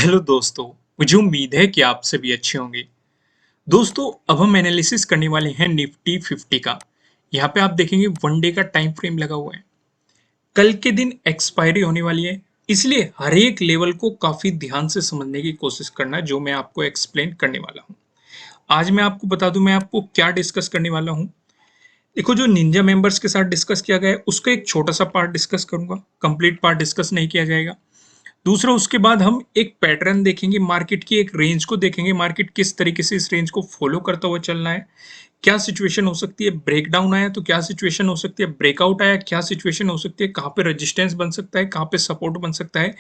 Hello दोस्तों। मुझे उम्मीद है कि आप सभी अच्छे होंगे। दोस्तों, अब हम एनालिसिस करने वाले हैं निफ्टी 50 का। यहाँ पे आप देखेंगे वन डे का टाइम फ्रेम लगा हुआ है। कल के दिन एक्सपायरी होने वाली है, इसलिए हर एक लेवल को काफी ध्यान से समझने की कोशिश करना, जो मैं आपको एक्सप्लेन करने वाला हूँ। आज मैं आपको बता दूं मैं आपको क्या डिस्कस करने वाला हूँ। देखो, जो निंजा मेंबर्स के साथ डिस्कस किया गया है उसका एक छोटा सा पार्ट डिस्कस करूंगा, कंप्लीट पार्ट डिस्कस नहीं किया जाएगा। दूसरा, उसके बाद हम एक पैटर्न देखेंगे, मार्केट की एक रेंज को देखेंगे, मार्केट किस तरीके से इस रेंज को फॉलो करता हुआ चलना है। क्या सिचुएशन हो सकती है, ब्रेकडाउन आया तो क्या सिचुएशन हो सकती है, ब्रेकआउट आया क्या सिचुएशन हो सकती है, कहाँ पे रेजिस्टेंस बन सकता है, कहाँ पे सपोर्ट बन सकता है।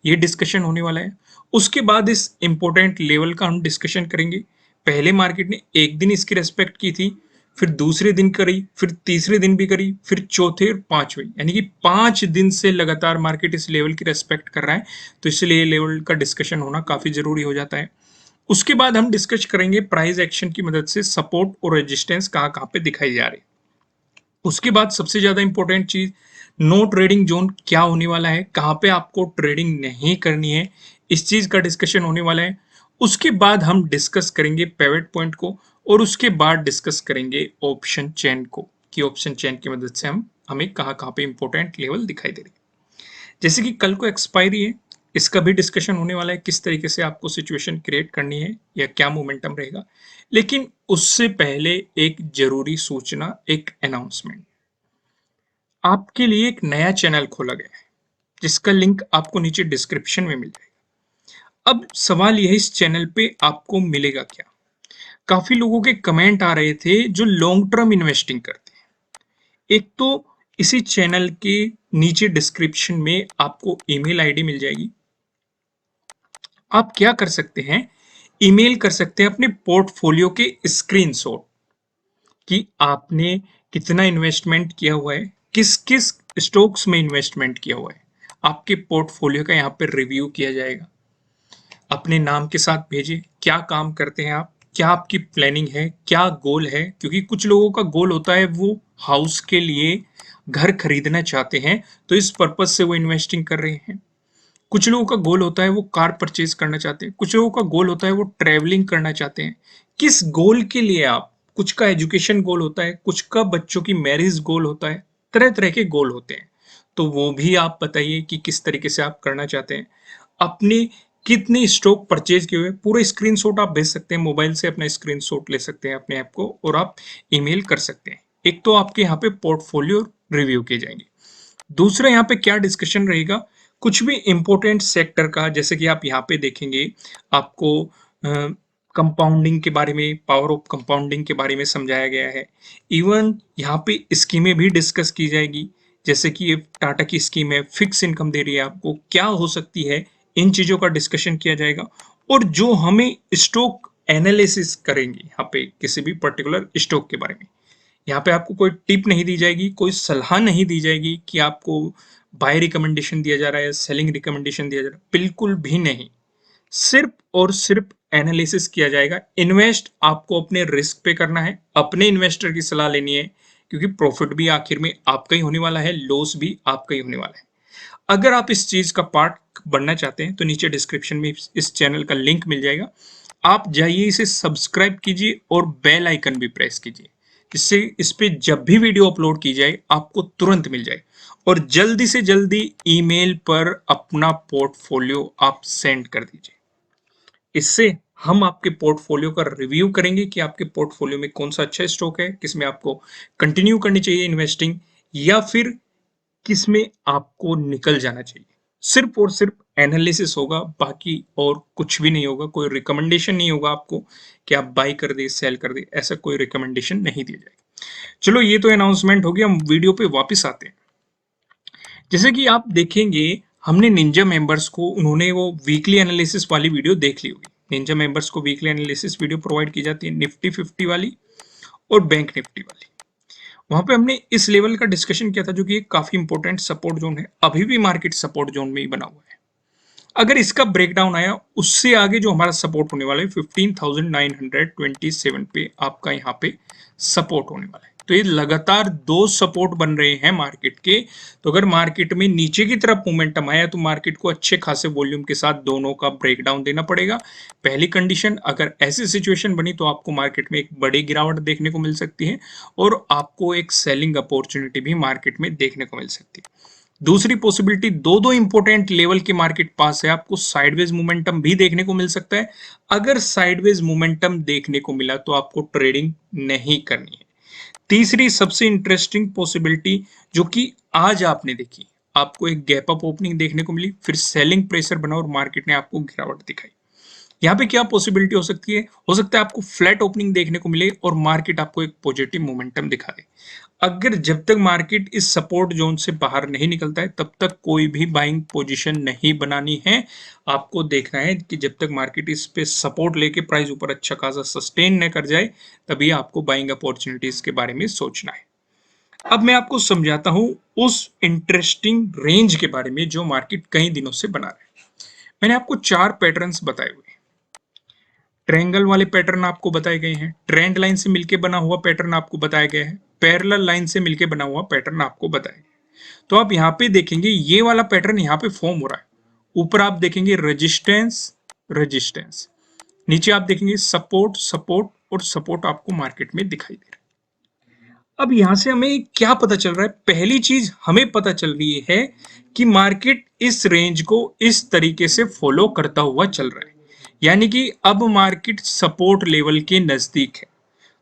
ये डिस्कशन होने वाला है। उसके बाद इस इंपॉर्टेंट लेवल का हम डिस्कशन करेंगे। पहले मार्केट ने एक दिन इसकी रेस्पेक्ट की थी, फिर दूसरे दिन करी, फिर तीसरे दिन भी करी, फिर चौथे और पांचवें, यानी कि 5 दिन से लगातार मार्केट इस लेवल की रेस्पेक्ट कर रहा है। तो इसलिए लेवल का डिस्कशन होना काफी जरूरी हो जाता है। उसके बाद हम डिस्कस करेंगे प्राइस एक्शन की मदद से सपोर्ट और रेजिस्टेंस कहाँ कहाँ पे दिखाई जा रही है। उसके बाद सबसे ज्यादा इंपॉर्टेंट चीज, नो ट्रेडिंग जोन क्या होने वाला है, कहाँ पे आपको ट्रेडिंग नहीं करनी है, इस चीज का डिस्कशन होने वाला है। उसके बाद हम डिस्कस करेंगे पेवेट पॉइंट को, और उसके बाद डिस्कस करेंगे ऑप्शन चेन को, कि ऑप्शन चेन की मदद से हमें कहाँ कहाँ पे इंपॉर्टेंट लेवल दिखाई दे रही है। जैसे कि कल को एक्सपायरी है, इसका भी डिस्कशन होने वाला है, किस तरीके से आपको सिचुएशन क्रिएट करनी है या क्या मोमेंटम रहेगा। लेकिन उससे पहले एक जरूरी सूचना, एक अनाउंसमेंट। आपके लिए एक नया चैनल खोला गया है, जिसका लिंक आपको नीचे डिस्क्रिप्शन में मिल जाएगा। अब सवाल यह है, इस चैनल पे आपको मिलेगा क्या। काफी लोगों के कमेंट आ रहे थे जो लॉन्ग टर्म इन्वेस्टिंग करते हैं। एक तो इसी चैनल के नीचे डिस्क्रिप्शन में आपको ईमेल आईडी मिल जाएगी। आप क्या कर सकते हैं, ईमेल कर सकते हैं अपने पोर्टफोलियो के स्क्रीनशॉट, कि आपने कितना इन्वेस्टमेंट किया हुआ है, किस किस स्टॉक्स में इन्वेस्टमेंट किया हुआ है। आपके पोर्टफोलियो का यहाँ पे रिव्यू किया जाएगा। अपने नाम के साथ भेजिए, क्या काम करते हैं आप, क्या आपकी प्लानिंग है, क्या गोल है। क्योंकि कुछ लोगों का गोल होता है वो हाउस के लिए घर खरीदना चाहते हैं, तो इस पर्पज से वो इन्वेस्टिंग कर रहे हैं। कुछ लोगों का गोल होता है वो कार परचेज करना चाहते हैं, कुछ लोगों का गोल होता है वो ट्रैवलिंग करना चाहते हैं। किस गोल के लिए आप, कुछ का एजुकेशन गोल होता है, कुछ का बच्चों की मैरिज गोल होता है, तरह तरह के गोल होते हैं। तो वो भी आप बताइए कि किस तरीके से आप करना चाहते हैं। अपने कितने स्टॉक परचेज किए हुए पूरे स्क्रीनशॉट आप भेज सकते हैं, मोबाइल से अपना स्क्रीनशॉट ले सकते हैं अपने ऐप को, और आप ईमेल कर सकते हैं। एक तो आपके यहाँ पे पोर्टफोलियो रिव्यू किए जाएंगे। दूसरा, यहाँ पे क्या डिस्कशन रहेगा, कुछ भी इंपॉर्टेंट सेक्टर का, जैसे कि आप यहाँ पे देखेंगे आपको कंपाउंडिंग के बारे में, पावर ऑफ कंपाउंडिंग के बारे में समझाया गया है। इवन यहाँ पे स्कीमें भी डिस्कस की जाएगी, जैसे कि ये टाटा की स्कीम है, फिक्स इनकम दे रही है आपको, क्या हो सकती है, इन चीजों का डिस्कशन किया जाएगा। और जो हमें स्टॉक एनालिसिस करेंगे यहाँ पे किसी भी पर्टिकुलर स्टॉक के बारे में, यहाँ पे आपको कोई टिप नहीं दी जाएगी, कोई सलाह नहीं दी जाएगी कि आपको बाय रिकमेंडेशन दिया जा रहा है, सेलिंग रिकमेंडेशन दिया जा रहा है, बिल्कुल भी नहीं। सिर्फ और सिर्फ एनालिसिस किया जाएगा। इन्वेस्ट आपको अपने रिस्क पे करना है, अपने इन्वेस्टर की सलाह लेनी है, क्योंकि प्रॉफिट भी आखिर में आपका ही होने वाला है, लॉस भी आपका ही होने वाला है। अगर आप इस चीज का पार्ट बनना चाहते हैं तो नीचे डिस्क्रिप्शन में इस चैनल का लिंक मिल जाएगा। आप जाइए, इसे सब्सक्राइब कीजिए और बेल आइकन भी प्रेस कीजिए, जिससे इस पे जब भी वीडियो अपलोड की जाए आपको तुरंत मिल जाए। और जल्दी से जल्दी ईमेल पर अपना पोर्टफोलियो आप सेंड कर दीजिए। इससे हम आपके पोर्टफोलियो का रिव्यू करेंगे कि आपके पोर्टफोलियो में कौन सा अच्छा स्टॉक है, किसमें आपको कंटिन्यू करनी चाहिए इन्वेस्टिंग, या फिर किसमें आपको निकल जाना चाहिए। सिर्फ और सिर्फ एनालिसिस होगा, बाकी और कुछ भी नहीं होगा। कोई रिकमेंडेशन नहीं होगा आपको कि आप बाई कर दे, सेल कर दे, ऐसा कोई रिकमेंडेशन नहीं दिया जाएगा। चलो, ये तो अनाउंसमेंट हो गया, हम वीडियो पे वापस आते हैं। जैसे कि आप देखेंगे, हमने निंजा मेंबर्स को, उन्होंने वो वीकली एनालिसिस वाली वीडियो देख ली होगी। निंजा मेंबर्स को वीकली एनालिसिस वीडियो प्रोवाइड की जाती है, निफ्टी 50 वाली और बैंक निफ्टी वाली। वहां पे हमने इस लेवल का डिस्कशन किया था, जो कि एक काफी इंपॉर्टेंट सपोर्ट जोन है। अभी भी मार्केट सपोर्ट जोन में ही बना हुआ है। अगर इसका ब्रेकडाउन आया, उससे आगे जो हमारा सपोर्ट होने वाला है 15,927 पे आपका यहाँ पे सपोर्ट होने वाला है। तो ये लगातार दो सपोर्ट बन रहे हैं मार्केट के। तो अगर मार्केट में नीचे की तरफ मोमेंटम आया तो मार्केट को अच्छे खासे वॉल्यूम के साथ दोनों का ब्रेकडाउन देना पड़ेगा। पहली कंडीशन, अगर ऐसी सिचुएशन बनी तो आपको मार्केट में एक बड़ी गिरावट देखने को मिल सकती है और आपको एक सेलिंग अपॉर्चुनिटी भी मार्केट में देखने को मिल सकती है। दूसरी पॉसिबिलिटी, दो दो इंपॉर्टेंट लेवल के मार्केट पास है, आपको साइडवेज मोमेंटम भी देखने को मिल सकता है। अगर साइडवेज मोमेंटम देखने को मिला तो आपको ट्रेडिंग नहीं करनी है। तीसरी सबसे इंटरेस्टिंग पॉसिबिलिटी जो कि आज आपने देखी, आपको एक गैप अप ओपनिंग देखने को मिली, फिर सेलिंग प्रेशर बना और मार्केट ने आपको गिरावट दिखाई। यहाँ पे क्या पॉसिबिलिटी हो सकती है? हो सकता है आपको फ्लैट ओपनिंग देखने को मिले और मार्केट आपको एक पॉजिटिव मोमेंटम दिखा दे। अगर जब तक मार्केट इस सपोर्ट जोन से बाहर नहीं निकलता है तब तक कोई भी बाइंग पोजीशन नहीं बनानी है। आपको देखना है कि जब तक मार्केट इस पे सपोर्ट लेके प्राइस ऊपर अच्छा खासा सस्टेन न कर जाए तभी आपको बाइंग अपॉर्चुनिटीज के बारे में सोचना है। अब मैं आपको समझाता हूं उस इंटरेस्टिंग रेंज के बारे में जो मार्केट कई दिनों से बना रहा है। मैंने आपको चार पैटर्न्स बताए हुए हैं। ट्रायंगल वाले पैटर्न आपको बताए गए हैं, ट्रेंड लाइन से मिलकर बना हुआ पैटर्न आपको बताया गया है, पैरेलल लाइन से मिलकर बना हुआ पैटर्न आपको बताया गया है। तो आप यहाँ पे देखेंगे ये वाला पैटर्न यहाँ पे फॉर्म हो रहा है। ऊपर आप देखेंगे रेजिस्टेंस, रेजिस्टेंस, नीचे आप देखेंगे सपोर्ट, सपोर्ट और सपोर्ट आपको मार्केट में दिखाई दे रहा है। अब यहां से हमें क्या पता चल रहा है? पहली चीज हमें पता चल रही है कि मार्केट इस रेंज को इस तरीके से फॉलो करता हुआ चल रहा है, यानी कि अब मार्केट सपोर्ट लेवल के नजदीक है।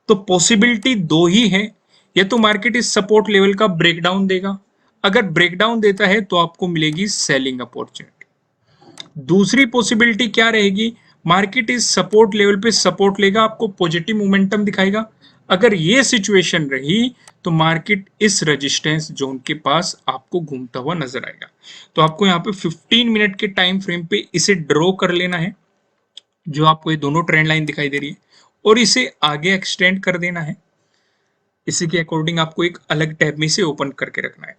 तो पॉसिबिलिटी दो ही है, या तो मार्केट इस सपोर्ट लेवल का ब्रेकडाउन देगा, अगर ब्रेकडाउन देता है तो आपको मिलेगी सेलिंग अपॉर्चुनिटी। दूसरी पॉसिबिलिटी क्या रहेगी? मार्केट इस सपोर्ट लेवल पे सपोर्ट लेगा, आपको पॉजिटिव मोमेंटम दिखाएगा। अगर ये सिचुएशन रही तो मार्केट इस रेजिस्टेंस जोन के पास आपको घूमता हुआ नजर आएगा। तो आपको यहाँ पे 15 मिनट के टाइम फ्रेम पे इसे ड्रॉ कर लेना है, जो आपको ये दोनों ट्रेंड लाइन दिखाई दे रही है, और इसे आगे एक्सटेंड कर देना है। इसी के अकॉर्डिंग आपको एक अलग टैब में से ओपन करके रखना है।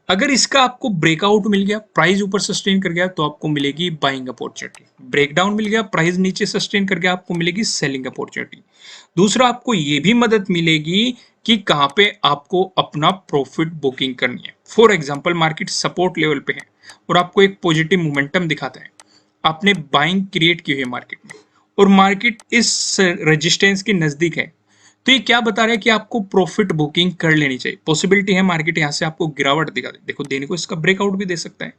अगर इसका आपको ब्रेकआउट मिल गया, प्राइस ऊपर सस्टेन कर गया तो आपको मिलेगी बाइंग अपॉर्चुनिटी। ब्रेकडाउन मिल गया, प्राइस नीचे सस्टेन कर गया, आपको मिलेगी सेलिंग अपॉर्चुनिटी। दूसरा, आपको ये भी मदद मिलेगी कि कहां पे आपको अपना प्रॉफिट बुकिंग करनी है। For example, market support level पे है और आपको एक पॉजिटिव मोमेंटम दिखाता है, आपने बाइंग क्रिएट की हुई है मार्केट में और मार्केट इस रेजिस्टेंस के नजदीक है, तो ये क्या बता रहा है कि आपको प्रॉफिट बुकिंग कर लेनी चाहिए। पॉसिबिलिटी है मार्केट यहां से आपको गिरावट दिखा दे, देखो देने को इसका ब्रेकआउट भी दे सकता है,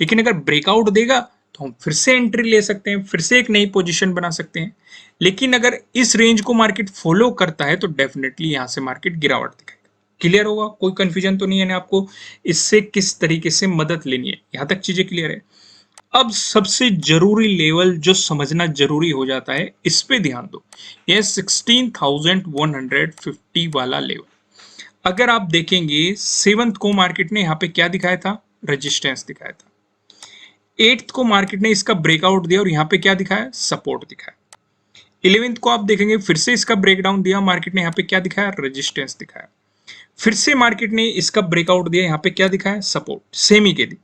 लेकिन अगर ब्रेकआउट देगा तो हम फिर से एंट्री ले सकते हैं, फिर से एक नई पोजीशन बना सकते हैं। लेकिन अगर इस रेंज को मार्केट फॉलो करता है तो डेफिनेटली यहां से मार्केट गिरावट दिखाएगा। क्लियर होगा? कोई कंफ्यूजन तो नहीं है ना आपको इससे किस तरीके से मदद लेनी है? यहां तक चीजें क्लियर है। अब सबसे जरूरी लेवल जो समझना जरूरी हो जाता है, इस पे ध्यान दो, यह 16,150 वाला लेवल। अगर आप देखेंगे 7th को मार्केट ने यहाँ पे क्या दिखाया था? रेजिस्टेंस दिखाया था। 8th को मार्केट ने इसका ब्रेकआउट दिया और यहाँ पे क्या दिखाया? सपोर्ट दिखाया। 11th को आप देखेंगे फिर से इसका ब्रेकडाउन दिया, मार्केट ने यहाँ पे क्या दिखाया? रेजिस्टेंस दिखाया। फिर से मार्केट ने इसका ब्रेकआउट दिया, यहाँ पे क्या दिखाया? सपोर्ट, सेम ही के दी।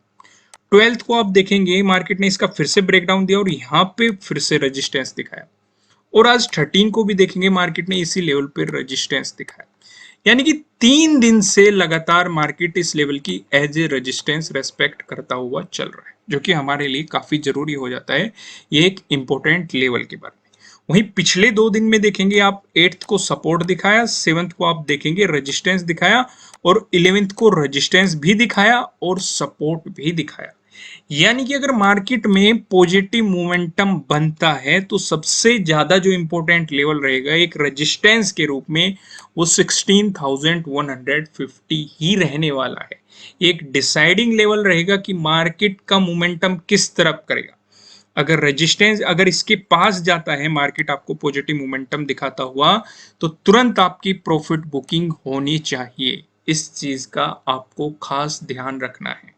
12th को आप देखेंगे मार्केट ने इसका फिर से ब्रेकडाउन दिया और यहाँ पे फिर से रेजिस्टेंस दिखाया। और आज 13 को भी देखेंगे मार्केट ने इसी लेवल पे रेजिस्टेंस दिखाया। यानी कि 3 दिन से लगातार मार्केट इस लेवल की एज ए रेजिस्टेंस रेस्पेक्ट करता हुआ चल रहा है, जो कि हमारे लिए काफी जरूरी हो जाता है ये एक इंपॉर्टेंट लेवल के बारे में। वहीं पिछले 2 दिन में देखेंगे आप 8th को सपोर्ट दिखाया, 7th को आप देखेंगे रेजिस्टेंस दिखाया और 11th को रेजिस्टेंस भी दिखाया और सपोर्ट भी दिखाया। यानी कि अगर मार्केट में पॉजिटिव मोमेंटम बनता है तो सबसे ज्यादा जो इंपॉर्टेंट लेवल रहेगा एक रेजिस्टेंस के रूप में, वो 16,150 ही रहने वाला है। एक डिसाइडिंग लेवल रहेगा कि मार्केट का मोमेंटम किस तरफ करेगा। अगर रेजिस्टेंस अगर इसके पास जाता है, मार्केट आपको पॉजिटिव मोमेंटम दिखाता हुआ, तो तुरंत आपकी प्रॉफिट बुकिंग होनी चाहिए। इस चीज का आपको खास ध्यान रखना है,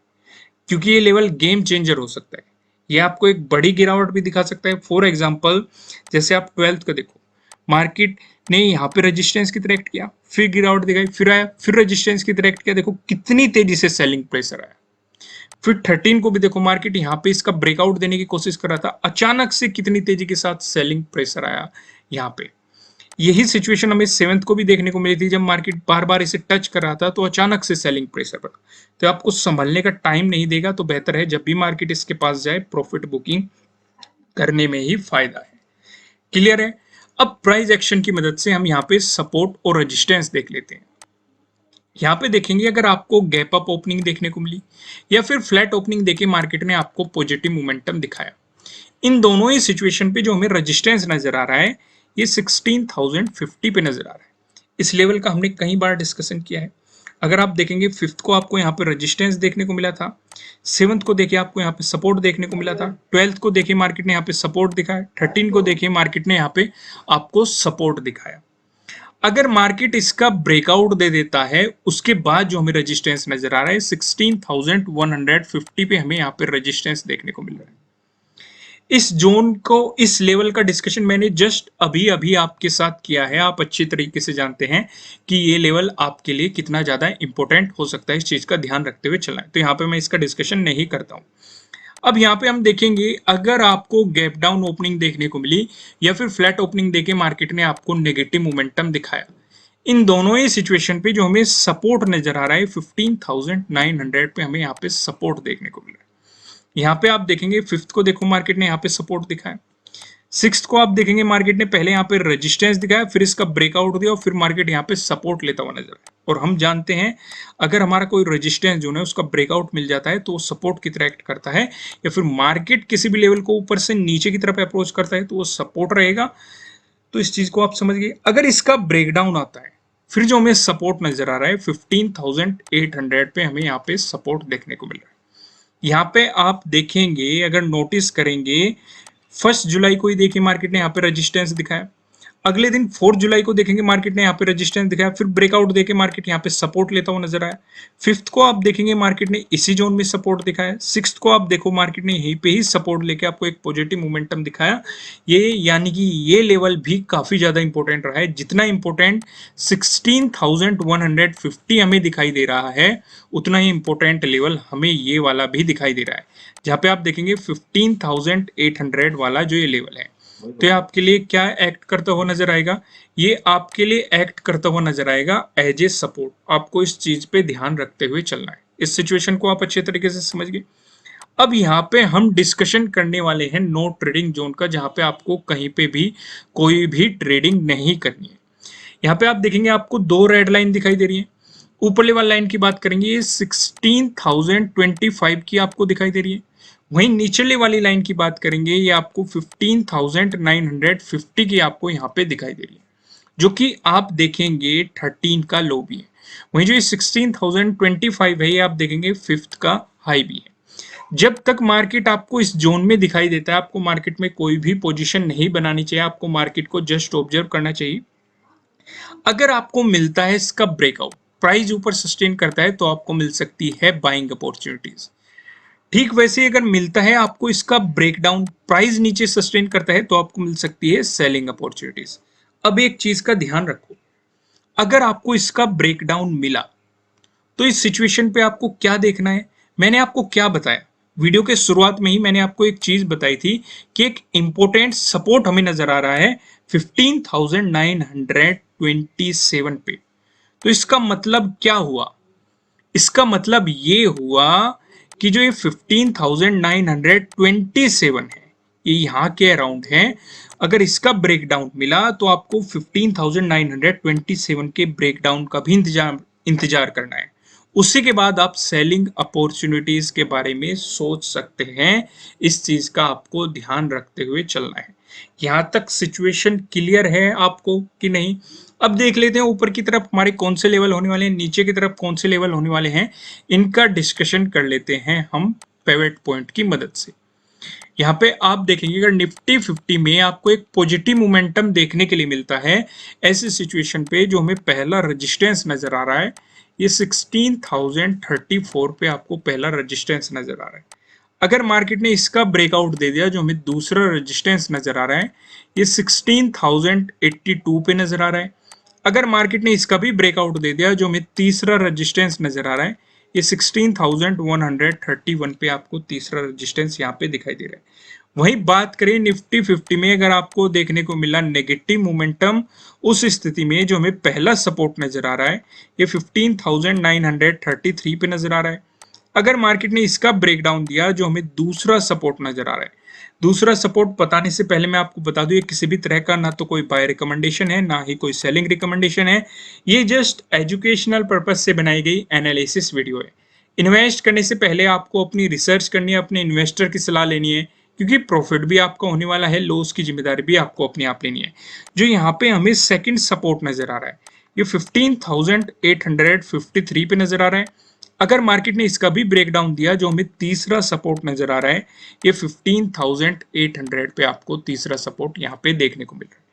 क्योंकि ये लेवल गेम चेंजर हो सकता है। ये आपको एक बड़ी गिरावट भी दिखा सकता है। फॉर एग्जांपल, जैसे आप 12th का देखो, मार्केट ने यहाँ पे रेजिस्टेंस की तरह एक्ट किया, फिर गिरावट दिखाई, फिर आया, फिर रेजिस्टेंस की तरह एक्ट किया, देखो कितनी तेजी से सेलिंग प्रेशर आया। फिर 13 को भी देखो, मार्केट यहाँ पे इसका ब्रेकआउट देने की कोशिश कर रहा था, अचानक से कितनी तेजी के साथ सेलिंग प्रेशर आया यहाँ पे। यही सिचुएशन हमें 7th को भी देखने को मिली थी, जब मार्केट बार बार इसे टच कर रहा था तो अचानक से सेलिंग प्रेशर बढ़ा। तो आपको संभलने का टाइम नहीं देगा, तो बेहतर है जब भी मार्केट इसके पास जाए प्रॉफिट बुकिंग करने में ही फायदा है। क्लियर है? अब प्राइस एक्शन की मदद से हम यहाँ पे सपोर्ट और रेजिस्टेंस देख लेते हैं। यहाँ पे देखेंगे अगर आपको गैप अप ओपनिंग देखने को मिली या फिर फ्लैट ओपनिंग देके मार्केट ने आपको पॉजिटिव मोमेंटम दिखाया, इन दोनों ही सिचुएशन पे जो हमें रेजिस्टेंस नजर आ रहा है ये 16,050 पे नजर आ रहा है। इस लेवल का हमने कई बार डिस्कशन किया है। अगर आप देखेंगे 5th को आपको यहाँ पे रेजिस्टेंस देखने को मिला था, 7th को देखिए आपको यहाँ पे सपोर्ट देखने को मिला था, 12th को देखिए मार्केट ने यहाँ पे सपोर्ट दिखाया, 13 को देखिए मार्केट ने यहाँ पे आपको सपोर्ट दिखाया। अगर मार्केट इसका ब्रेकआउट दे देता है उसके बाद जो हमें रेजिस्टेंस नजर आ रहा है 16,150 पे हमें यहाँ पे रेजिस्टेंस देखने को मिल रहा है। इस जोन को, इस लेवल का डिस्कशन मैंने जस्ट अभी अभी आपके साथ किया है। आप अच्छी तरीके से जानते हैं कि ये लेवल आपके लिए कितना ज्यादा इंपॉर्टेंट हो सकता है, इस चीज का ध्यान रखते हुए चलना है। तो यहाँ पे मैं इसका डिस्कशन नहीं करता हूँ। अब यहाँ पे हम देखेंगे अगर आपको गैप डाउन ओपनिंग देखने को मिली या फिर फ्लैट ओपनिंग देके मार्केट ने आपको नेगेटिव मोमेंटम दिखाया, इन दोनों ही सिचुएशन पे जो हमें सपोर्ट नजर आ रहा है 15,900 पे हमें यहाँ पे सपोर्ट देखने को मिल रहा है। यहाँ पे आप देखेंगे 5th को देखो मार्केट ने यहाँ पे सपोर्ट दिखाया, 6th को आप देखेंगे मार्केट ने पहले यहाँ पे रेजिस्टेंस दिखाया, फिर इसका ब्रेकआउट दिया और फिर मार्केट यहाँ पे सपोर्ट लेता हुआ नजर आया। और हम जानते हैं अगर हमारा कोई रेजिस्टेंस जो है उसका ब्रेकआउट मिल जाता है तो वो सपोर्ट की तरह एक्ट करता है, या फिर मार्केट किसी भी लेवल को ऊपर से नीचे की तरफ अप्रोच करता है तो वो सपोर्ट रहेगा। तो इस चीज को आप समझिए। अगर इसका ब्रेकडाउन आता है फिर जो हमें सपोर्ट नजर आ रहा है 15,800 पे हमें यहाँ पे सपोर्ट देखने को मिल रहा है। यहाँ पे आप देखेंगे अगर नोटिस करेंगे 1 जुलाई को ही देखिए मार्केट ने यहाँ पे रेजिस्टेंस दिखाया, अगले दिन 4 जुलाई को देखेंगे मार्केट ने यहाँ पे रेजिस्टेंस दिखाया, फिर ब्रेकआउट देके मार्केट यहाँ पे सपोर्ट लेता हुआ नजर आया। 5th को आप देखेंगे मार्केट ने इसी जोन में सपोर्ट दिखाया, 6th को आप देखो मार्केट ने यहीं पे ही सपोर्ट लेके आपको एक पॉजिटिव मोमेंटम दिखाया। ये यानी कि ये लेवल भी काफी ज्यादा इंपॉर्टेंट रहा है। जितना इंपॉर्टेंट 16,150 हमें दिखाई दे रहा है उतना ही इंपॉर्टेंट लेवल हमें ये वाला भी दिखाई दे रहा है, जहाँ पे आप देखेंगे 15,800 वाला जो ये लेवल है। तो ये आपके लिए क्या एक्ट करता हुआ नजर आएगा? ये आपके लिए एक्ट करता हुआ नजर आएगा एज ए सपोर्ट। आपको इस चीज पे ध्यान रखते हुए चलना है। इस सिचुएशन को आप अच्छे तरीके से समझ गए। अब यहाँ पे हम डिस्कशन करने वाले हैं नो ट्रेडिंग जोन का, जहाँ पे आपको कहीं पे भी कोई भी ट्रेडिंग नहीं करनी है। यहाँ पे आप देखेंगे आपको दो रेड लाइन दिखाई दे रही है। ऊपरले वाली लाइन की बात करेंगे ये 16,025 की आपको दिखाई दे रही है। वहीं निचले वाली लाइन की बात करेंगे ये आपको 15,950 की आपको यहाँ पे दिखाई दे रही है, जो कि आप देखेंगे 13 का लो भी है। वहीं जो ये 16,025 है ये आप देखेंगे 5th का हाई भी है। जब तक मार्केट आपको इस जोन में दिखाई देता है आपको मार्केट में कोई भी पोजीशन नहीं बनानी चाहिए, आपको मार्केट को जस्ट ऑब्जर्व करना चाहिए। अगर आपको मिलता है इसका ब्रेकआउट, प्राइस ऊपर सस्टेन करता है तो आपको मिल सकती है बाइंग अपॉर्चुनिटीज। ठीक वैसे अगर मिलता है आपको इसका ब्रेकडाउन, प्राइस नीचे सस्टेन करता है तो आपको मिल सकती है सेलिंग अपॉर्चुनिटीज। अब एक चीज का ध्यान रखो, अगर आपको इसका ब्रेकडाउन मिला तो इस सिचुएशन पे आपको क्या देखना है? मैंने आपको क्या बताया वीडियो के शुरुआत में ही? मैंने आपको एक चीज बताई थी कि एक इंपॉर्टेंट सपोर्ट हमें नजर आ रहा है 15,927 पे। तो इसका मतलब क्या हुआ? इसका मतलब ये हुआ कि जो ये 15,927 है ये यहाँ के अराउंड है। अगर इसका ब्रेकडाउन मिला तो आपको 15,927 के ब्रेकडाउन का भी इंतजार करना है। उसी के बाद आप सेलिंग अपॉर्चुनिटीज के बारे में सोच सकते हैं। इस चीज का आपको ध्यान रखते हुए चलना है। यहां तक सिचुएशन क्लियर है आपको कि नहीं? अब देख लेते हैं ऊपर की तरफ हमारे कौन से लेवल होने वाले हैं, नीचे की तरफ कौन से लेवल होने वाले हैं, इनका डिस्कशन कर लेते हैं हम पिवट पॉइंट की मदद से। यहाँ पे आप देखेंगे अगर निफ्टी 50 में आपको एक पॉजिटिव मोमेंटम देखने के लिए मिलता है, ऐसी सिचुएशन पे जो हमें पहला रेजिस्टेंस नजर आ रहा है ये 16,034 पे आपको पहला रेजिस्टेंस नजर आ रहा है। अगर मार्केट ने इसका ब्रेकआउट दे दिया जो हमें दूसरा रेजिस्टेंस नजर आ रहा है ये 16,082 पे नजर आ रहा है। अगर मार्केट ने इसका भी ब्रेकआउट दे दिया जो हमें तीसरा रेजिस्टेंस नजर आ रहा है ये 16,131 पे आपको तीसरा रेजिस्टेंस यहाँ पे दिखाई दे रहा है। वहीं बात करें निफ्टी 50 में, अगर आपको देखने को मिला नेगेटिव मोमेंटम, उस स्थिति में जो हमें पहला सपोर्ट नजर आ रहा है ये 15,933 पे नजर आ रहा है। अगर मार्केट ने इसका ब्रेकडाउन दिया, जो हमें दूसरा सपोर्ट नजर आ रहा है, दूसरा सपोर्ट बताने से पहले मैं आपको बता दूं ये किसी भी तरह का ना तो कोई बाय रिकमेंडेशन है ना ही कोई सेलिंग रिकमेंडेशन है। ये जस्ट एजुकेशनल पर्पज से बनाई गई एनालिसिस वीडियो है। इन्वेस्ट करने से पहले आपको अपनी रिसर्च करनी है, अपने इन्वेस्टर की सलाह लेनी है, क्योंकि प्रॉफिट भी आपका होने वाला है, लॉस की जिम्मेदारी भी आपको अपने आप लेनी है। जो यहाँ पे हमें सेकंड सपोर्ट नजर आ रहा है ये 15,853 पे नजर आ रहा है। अगर मार्केट ने इसका भी ब्रेकडाउन दिया, जो हमें तीसरा सपोर्ट नजर आ रहा है ये 15,800 पे आपको तीसरा सपोर्ट यहाँ पे देखने को मिल रहा है।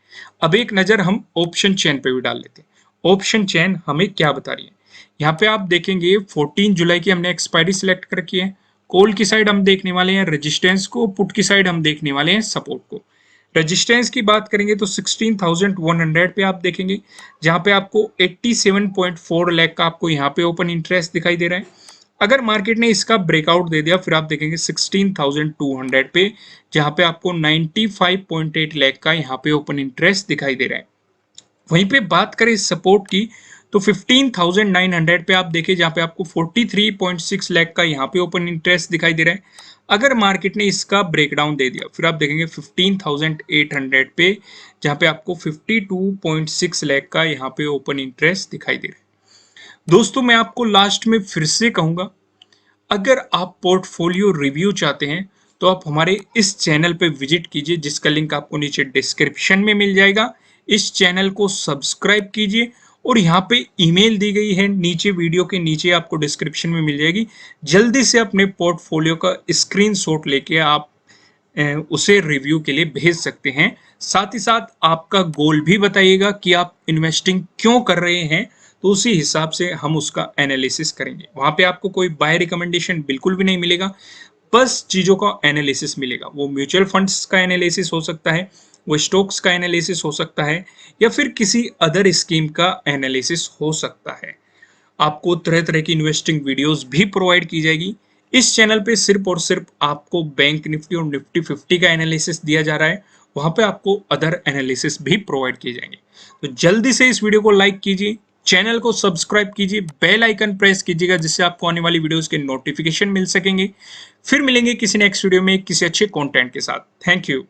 अब एक नजर हम ऑप्शन चेन पे भी डाल लेते हैं। ऑप्शन चेन हमें क्या बता रही है, यहाँ पे आप देखेंगे 14 जुलाई की हमने एक्सपायरी सिलेक्ट कर रखी है। कॉल की साइड हम देखने वाले हैं रेजिस्टेंस को, पुट की साइड हम देखने वाले हैं सपोर्ट को। रेजिस्टेंस की बात करेंगे तो 16,100 पे आप देखेंगे, जहां पे आपको 87.4 लाख का आपको यहाँ पे ओपन इंटरेस्ट दिखाई दे रहा है। अगर मार्केट ने इसका ब्रेकआउट दे दिया, फिर आप देखेंगे 16,200 पे, जहां पे आपको 95.8 लाख का यहाँ पे ओपन इंटरेस्ट दिखाई दे रहा है। वहीं पे बात करें सपोर्ट की तो 15,900 पे आप देखें, जहां पे आपको 43.6 लाख का यहाँ पे ओपन इंटरेस्ट दिखाई दे रहा है। अगर मार्केट ने इसका ब्रेकडाउन दे दिया, फिर आप देखेंगे 15,800 पे, जहां पे आपको 52.6 लाख का यहाँ पे ओपन इंटरेस्ट दिखाई दे रहा है। दोस्तों मैं आपको लास्ट में फिर से कहूंगा, अगर आप पोर्टफोलियो रिव्यू चाहते हैं तो आप हमारे इस चैनल पे विजिट कीजिए, जिसका लिंक आपको नीचे डिस्क्रिप्शन में मिल जाएगा। इस चैनल को सब्सक्राइब कीजिए और यहाँ पे ईमेल दी गई है नीचे, वीडियो के नीचे आपको डिस्क्रिप्शन में मिल जाएगी। जल्दी से अपने पोर्टफोलियो का स्क्रीनशॉट लेके आप उसे रिव्यू के लिए भेज सकते हैं। साथ ही साथ आपका गोल भी बताइएगा कि आप इन्वेस्टिंग क्यों कर रहे हैं, तो उसी हिसाब से हम उसका एनालिसिस करेंगे। वहां पे आपको कोई बाय रिकमेंडेशन बिल्कुल भी नहीं मिलेगा, बस चीजों का एनालिसिस मिलेगा। वो म्यूचुअल फंड्स का एनालिसिस हो सकता है, वो स्टॉक्स का एनालिसिस हो सकता है, या फिर किसी अदर स्कीम का एनालिसिस हो सकता है। आपको तरह तरह की इन्वेस्टिंग वीडियोस भी प्रोवाइड की जाएगी। इस चैनल पे सिर्फ और सिर्फ आपको बैंक निफ्टी और निफ्टी 50 का एनालिसिस दिया जा रहा है, वहां पे आपको अदर एनालिसिस भी प्रोवाइड किए जाएंगे। तो जल्दी से इस वीडियो को लाइक कीजिए, चैनल को सब्सक्राइब कीजिए, बेल आइकन प्रेस कीजिएगा, जिससे आपको आने वाली वीडियोस के नोटिफिकेशन मिल सकेंगे। फिर मिलेंगे किसी नेक्स्ट वीडियो में किसी अच्छे कंटेंट के साथ। Thank you.